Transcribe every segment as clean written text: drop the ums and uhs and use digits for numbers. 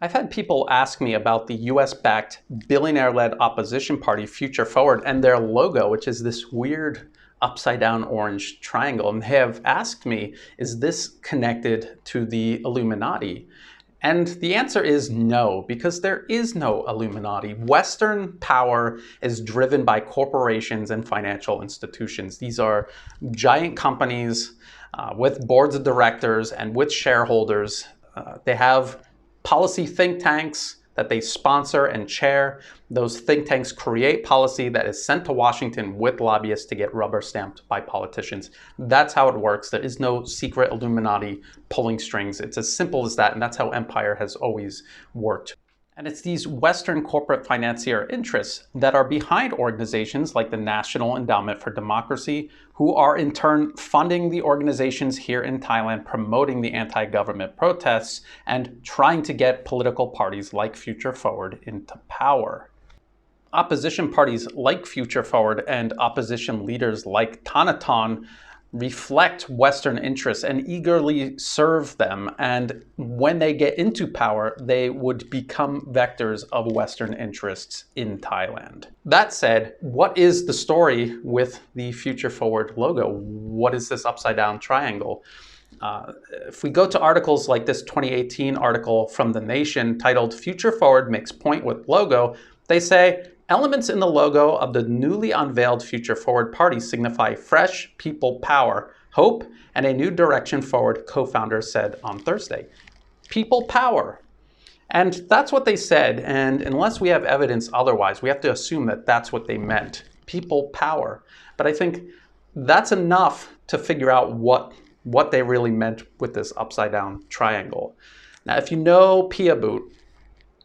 I've had people ask me about the US-backed billionaire-led opposition party Future Forward and their logo, which is this weird upside-down orange triangle, and they have asked me, is this connected to the Illuminati? And the answer is no, because there is no Illuminati. Western power is driven by corporations and financial institutions. These are giant companies with boards of directors and with shareholders. They have policy think tanks that they sponsor and chair. Those think tanks create policy that is sent to Washington with lobbyists to get rubber stamped by politicians. That's how it works. There is no secret Illuminati pulling strings. It's as simple as that, and that's how empire has always worked. And it's these Western corporate financier interests that are behind organizations like the National Endowment for Democracy, who are in turn funding the organizations here in Thailand promoting the anti-government protests and trying to get political parties like Future Forward into power. Opposition parties like Future Forward and opposition leaders like Thanathon reflect Western interests and eagerly serve them. And when they get into power, they would become vectors of Western interests in Thailand. That said, what is the story with the Future Forward logo? What is this upside down triangle? If we go to articles like this 2018 article from The Nation titled "Future Forward Makes Point with Logo," they say, elements in the logo of the newly unveiled Future Forward Party signify fresh people power, hope, and a new direction forward, co-founders said on Thursday. People power. And that's what they said, and unless we have evidence otherwise, we have to assume that that's what they meant. People power. But I think that's enough to figure out what they really meant with this upside down triangle. Now, if you know Pia Boot,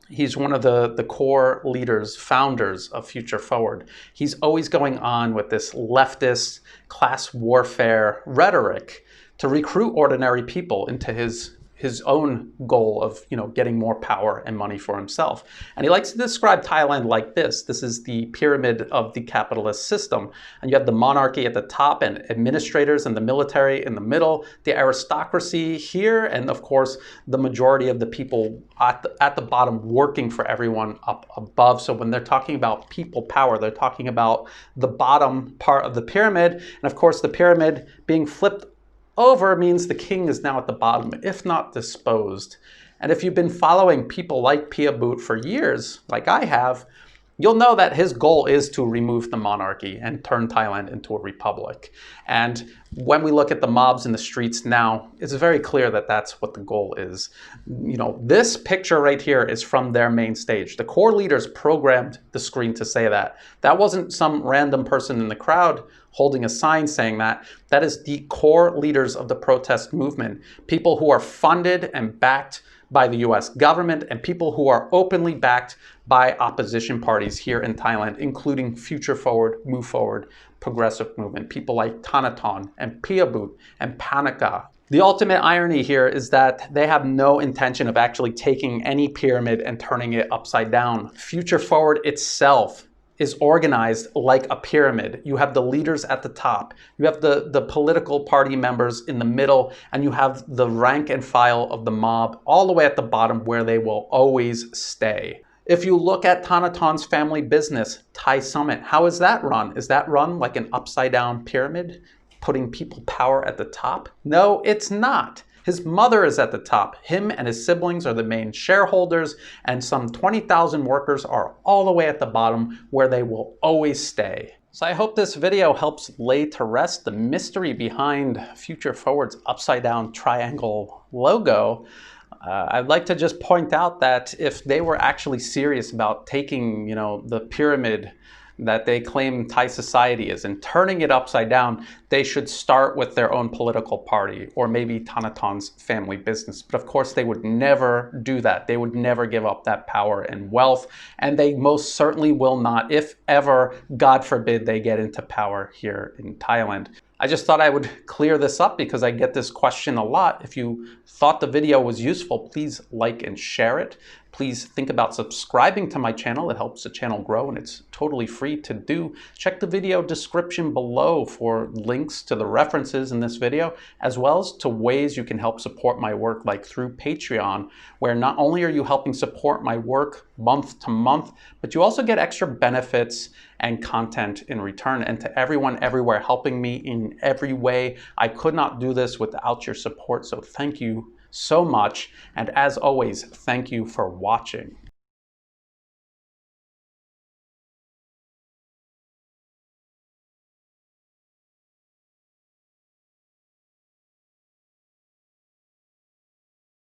he's one of the core leaders, founders of Future Forward. He's always going on with this leftist class warfare rhetoric to recruit ordinary people into his own goal of, getting more power and money for himself. And he likes to describe Thailand like this. This is the pyramid of the capitalist system. And you have the monarchy at the top and administrators and the military in the middle, the aristocracy here, and of course, the majority of the people at the bottom working for everyone up above. So when they're talking about people power, they're talking about the bottom part of the pyramid. And of course, the pyramid being flipped over means the king is now at the bottom, if not disposed. And if you've been following people like Pia Boot for years, like I have, you'll know that his goal is to remove the monarchy and turn Thailand into a republic. And when we look at the mobs in the streets now, it's very clear that that's what the goal is. This picture right here is from their main stage. The core leaders programmed the screen to say that. That wasn't some random person in the crowd holding a sign saying that. That is the core leaders of the protest movement, people who are funded and backed by the US government and people who are openly backed by opposition parties here in Thailand, including Future Forward, Move Forward, Progressive Movement, people like Thanathon and Pia Boot and Panika. The ultimate irony here is that they have no intention of actually taking any pyramid and turning it upside down. Future Forward itself is organized like a pyramid. You have the leaders at the top, you have the political party members in the middle, and you have the rank and file of the mob all the way at the bottom where they will always stay. If you look at Thanathon's family business, Thai Summit, how is that run? Is that run like an upside down pyramid, putting people power at the top? No, it's not. His mother is at the top. Him and his siblings are the main shareholders, and some 20,000 workers are all the way at the bottom where they will always stay. So I hope this video helps lay to rest the mystery behind Future Forward's upside down triangle logo. I'd like to just point out that if they were actually serious about taking, the pyramid that they claim Thai society is and turning it upside down, they should start with their own political party or maybe Thanathon's family business. But of course, they would never do that. They would never give up that power and wealth. And they most certainly will not, if ever, God forbid, they get into power here in Thailand. I just thought I would clear this up because I get this question a lot. If you thought the video was useful, please like and share it. Please think about subscribing to my channel. It helps the channel grow and it's totally free to do. Check the video description below for links to the references in this video, as well as to ways you can help support my work, like through Patreon, where not only are you helping support my work month to month, but you also get extra benefits and content in return. And to everyone everywhere helping me in every way, I could not do this without your support. So thank you so much. And as always, thank you for watching.